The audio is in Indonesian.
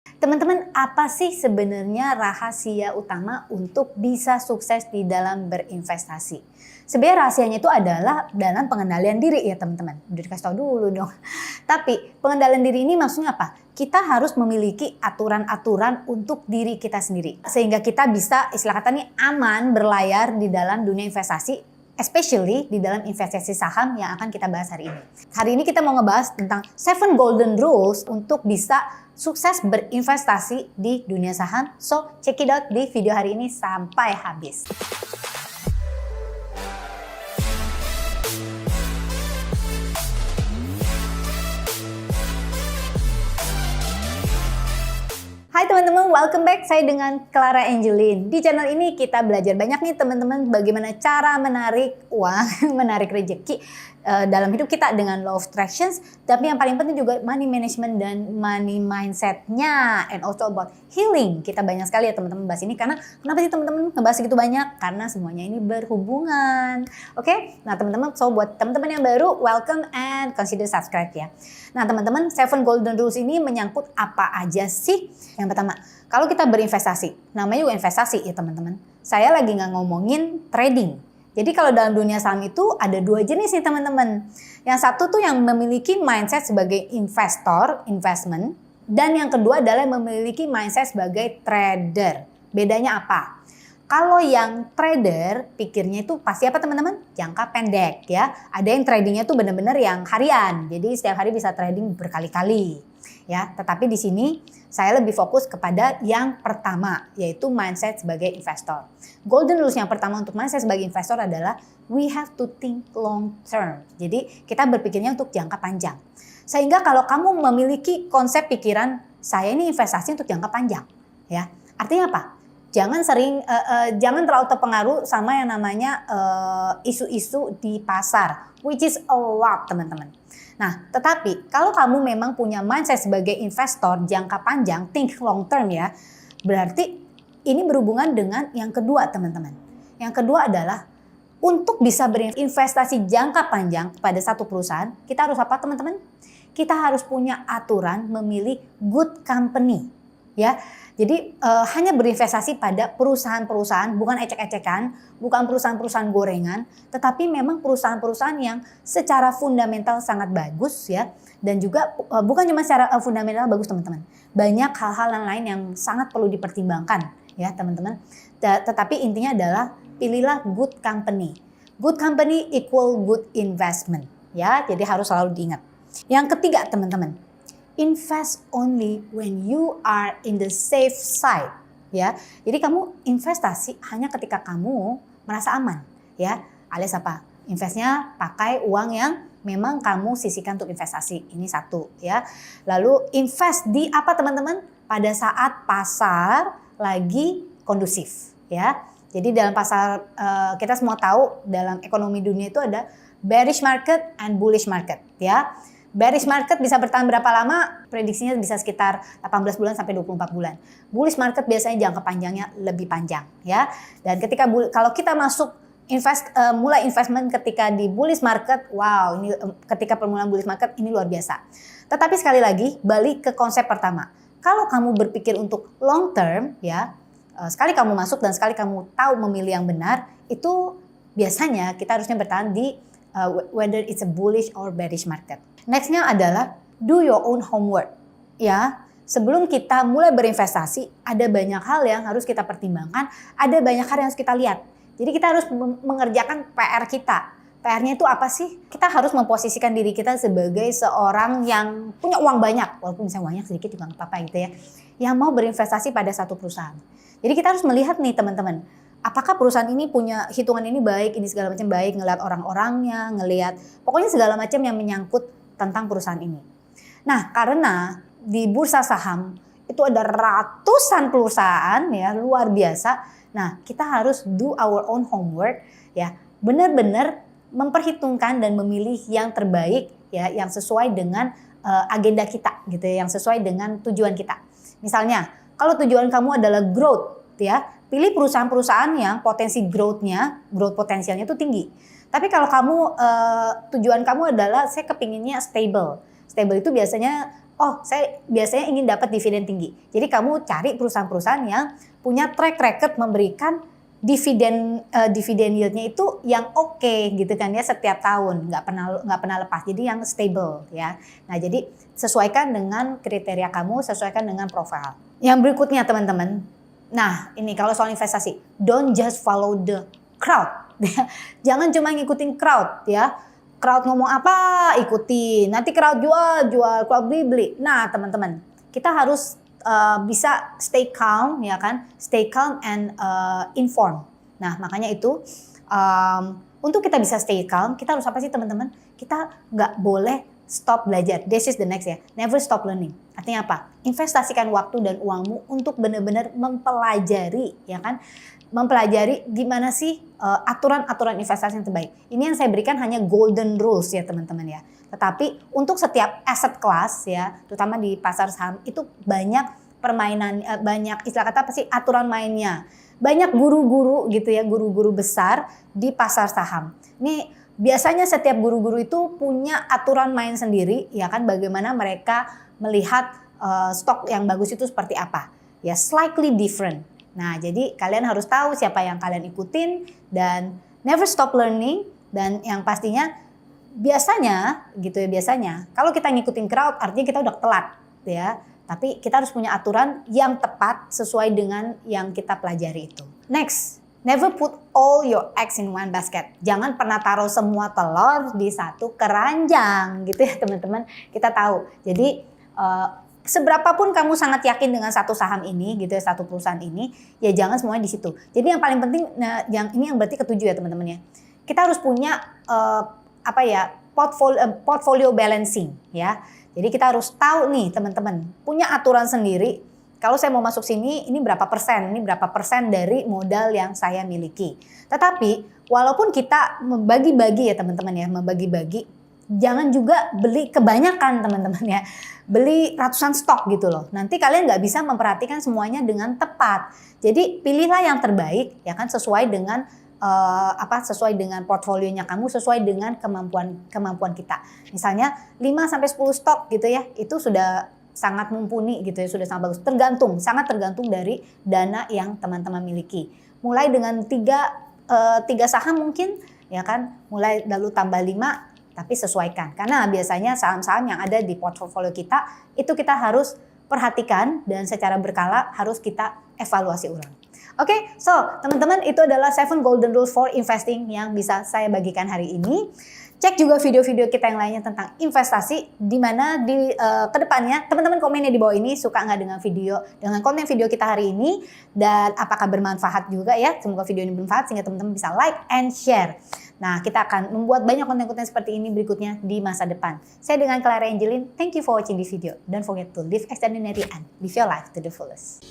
Teman-teman, apa sih sebenarnya rahasia utama untuk bisa sukses di dalam berinvestasi? Sebenarnya rahasianya itu adalah dalam pengendalian diri ya teman-teman. Udah dikasih tahu dulu dong. Tapi pengendalian diri ini maksudnya apa? Kita harus memiliki aturan-aturan untuk diri kita sendiri. Sehingga kita bisa istilah kata nih aman berlayar di dalam dunia investasi. Especially di dalam investasi saham yang akan kita bahas hari ini. Hari ini kita mau ngebahas tentang 7 golden rules untuk bisa sukses berinvestasi di dunia saham. So, check it out di video hari ini sampai habis. Hai teman-teman, welcome back. Saya dengan Clara Angelin. Di channel ini kita belajar banyak nih teman-teman bagaimana cara menarik uang, menarik rezeki dalam hidup kita dengan law of attractions. Tapi yang paling penting juga money management dan money mindsetnya, and also about healing. Kita banyak sekali ya teman-teman bahas ini karena kenapa sih teman-teman ngebahas gitu banyak? Karena semuanya ini berhubungan. Oke? Nah teman-teman, so buat teman-teman yang baru, welcome and consider subscribe ya. Nah teman-teman, 7 golden rules ini menyangkut apa aja sih? Yang pertama, kalau kita berinvestasi, namanya juga investasi ya teman-teman. Saya lagi nggak ngomongin trading. Jadi kalau dalam dunia saham itu ada 2 jenis nih teman-teman. Yang satu tuh yang memiliki mindset sebagai investor, investment. Dan yang kedua adalah memiliki mindset sebagai trader. Bedanya apa? Kalau yang trader pikirnya itu pasti apa teman-teman? Jangka pendek ya. Ada yang tradingnya tuh benar-benar yang harian. Jadi setiap hari bisa trading berkali-kali. Ya, tetapi di sini saya lebih fokus kepada yang pertama, yaitu mindset sebagai investor. Golden rules yang pertama untuk mindset sebagai investor adalah we have to think long term. Jadi kita berpikirnya untuk jangka panjang. Sehingga kalau kamu memiliki konsep pikiran saya ini investasi untuk jangka panjang, ya artinya apa? Jangan jangan terlalu terpengaruh sama yang namanya isu-isu di pasar, which is a lot teman-teman. Nah, tetapi kalau kamu memang punya mindset sebagai investor jangka panjang, think long term ya, berarti ini berhubungan dengan yang kedua teman-teman. Yang kedua adalah untuk bisa berinvestasi jangka panjang kepada satu perusahaan, kita harus apa teman-teman? Kita harus punya aturan memilih good company. Ya, jadi hanya berinvestasi pada perusahaan-perusahaan, bukan ecek-ecekan, bukan perusahaan-perusahaan gorengan, tetapi memang perusahaan-perusahaan yang secara fundamental sangat bagus ya, dan juga bukan cuma secara fundamental bagus teman-teman. Banyak hal-hal lain yang sangat perlu dipertimbangkan ya teman-teman. Tetapi intinya adalah pilihlah good company. Good company equal good investment ya, jadi harus selalu diingat. Yang ketiga teman-teman, invest only when you are in the safe side ya. Jadi kamu investasi hanya ketika kamu merasa aman ya. Alias apa? Investnya pakai uang yang memang kamu sisihkan untuk investasi. Ini satu ya. Lalu invest di apa teman-teman? Pada saat pasar lagi kondusif ya. Jadi dalam pasar kita semua tahu dalam ekonomi dunia itu ada bearish market and bullish market ya. Bearish market bisa bertahan berapa lama? Prediksinya bisa sekitar 18 bulan sampai 24 bulan. Bullish market biasanya jangka panjangnya lebih panjang ya. Dan ketika kalau kita masuk mulai investment ketika di bullish market, wow, ini ketika permulaan bullish market ini luar biasa. Tetapi sekali lagi balik ke konsep pertama. Kalau kamu berpikir untuk long term ya, sekali kamu masuk dan sekali kamu tahu memilih yang benar, itu biasanya kita harusnya bertahan di whether it's a bullish or bearish market. Nextnya adalah do your own homework. Ya, sebelum kita mulai berinvestasi, ada banyak hal yang harus kita pertimbangkan, ada banyak hal yang harus kita lihat. Jadi kita harus mengerjakan PR kita. PR-nya itu apa sih? Kita harus memposisikan diri kita sebagai seorang yang punya uang banyak, walaupun misalnya uangnya sedikit juga nggak apa-apa gitu ya, yang mau berinvestasi pada satu perusahaan. Jadi kita harus melihat nih teman-teman, apakah perusahaan ini punya hitungan ini baik, ini segala macam baik, ngelihat orang-orangnya, ngelihat pokoknya segala macam yang menyangkut tentang perusahaan ini. Nah, karena di bursa saham itu ada ratusan perusahaan ya, luar biasa. Nah, kita harus do our own homework ya, benar-benar memperhitungkan dan memilih yang terbaik ya, yang sesuai dengan agenda kita gitu ya, yang sesuai dengan tujuan kita. Misalnya, kalau tujuan kamu adalah growth ya, pilih perusahaan-perusahaan yang potensi growth potensialnya itu tinggi. Tapi kalau kamu tujuan kamu adalah saya kepinginnya stable. Stable itu biasanya oh saya biasanya ingin dapat dividen tinggi. Jadi kamu cari perusahaan-perusahaan yang punya track record memberikan dividen yieldnya itu yang oke gitu kan ya, setiap tahun, nggak pernah lepas. Jadi yang stable ya. Nah jadi sesuaikan dengan kriteria kamu, sesuaikan dengan profil. Yang berikutnya teman-teman, nah ini kalau soal investasi, don't just follow the crowd. Jangan cuma ngikutin crowd ya. Crowd ngomong apa ikutin, nanti crowd jual, crowd beli. Nah teman-teman, kita harus bisa stay calm ya kan, stay calm and inform. Nah makanya itu untuk kita bisa stay calm, kita harus apa sih teman-teman? Kita nggak boleh stop belajar. This is the next ya, never stop learning. Artinya apa? Investasikan waktu dan uangmu untuk benar-benar mempelajari ya kan, mempelajari gimana sih aturan-aturan investasi yang terbaik. Ini yang saya berikan hanya golden rules ya teman-teman ya. Tetapi untuk setiap asset class ya, terutama di pasar saham itu banyak permainan, banyak istilah kata apa sih, aturan mainnya. Banyak guru-guru gitu ya, guru-guru besar di pasar saham. Ini biasanya setiap guru-guru itu punya aturan main sendiri ya kan, bagaimana mereka melihat stok yang bagus itu seperti apa. Ya slightly different. Nah, jadi kalian harus tahu siapa yang kalian ikutin dan never stop learning, dan yang pastinya biasanya gitu ya, biasanya kalau kita ngikutin crowd artinya kita udah telat ya. Tapi kita harus punya aturan yang tepat sesuai dengan yang kita pelajari itu. Next, never put all your eggs in one basket. Jangan pernah taruh semua telur di satu keranjang gitu ya teman-teman. Kita tahu. Jadi seberapapun kamu sangat yakin dengan satu saham ini gitu ya, satu perusahaan ini, ya jangan semuanya di situ. Jadi yang paling penting, nah, yang berarti ketujuh ya teman-teman ya. Kita harus punya portfolio balancing ya. Jadi kita harus tahu nih teman-teman, punya aturan sendiri. Kalau saya mau masuk sini, ini berapa persen dari modal yang saya miliki. Tetapi walaupun kita membagi-bagi ya teman-teman ya, membagi-bagi, jangan juga beli kebanyakan teman-teman ya. Beli ratusan stok gitu loh. Nanti kalian nggak bisa memperhatikan semuanya dengan tepat. Jadi pilihlah yang terbaik ya kan, sesuai dengan sesuai dengan portfolionya kamu, sesuai dengan kemampuan kita. Misalnya 5-10 stok gitu ya, itu sudah sangat mumpuni gitu ya, sudah sangat bagus. Sangat tergantung dari dana yang teman-teman miliki. Mulai dengan 3 saham mungkin ya kan, mulai lalu tambah 5, tapi sesuaikan. Karena biasanya saham-saham yang ada di portfolio kita itu kita harus perhatikan dan secara berkala harus kita evaluasi ulang. Oke, so teman-teman, itu adalah 7 golden rules for investing yang bisa saya bagikan hari ini. Cek juga video-video kita yang lainnya tentang investasi, di mana di kedepannya teman-teman komennya di bawah ini, suka nggak dengan konten video kita hari ini, dan apakah bermanfaat juga ya. Semoga video ini bermanfaat sehingga teman-teman bisa like and share. Nah, kita akan membuat banyak konten-konten seperti ini berikutnya di masa depan. Saya dengan Clara Angeline, thank you for watching this video. Don't forget to live extraordinary and live your life to the fullest.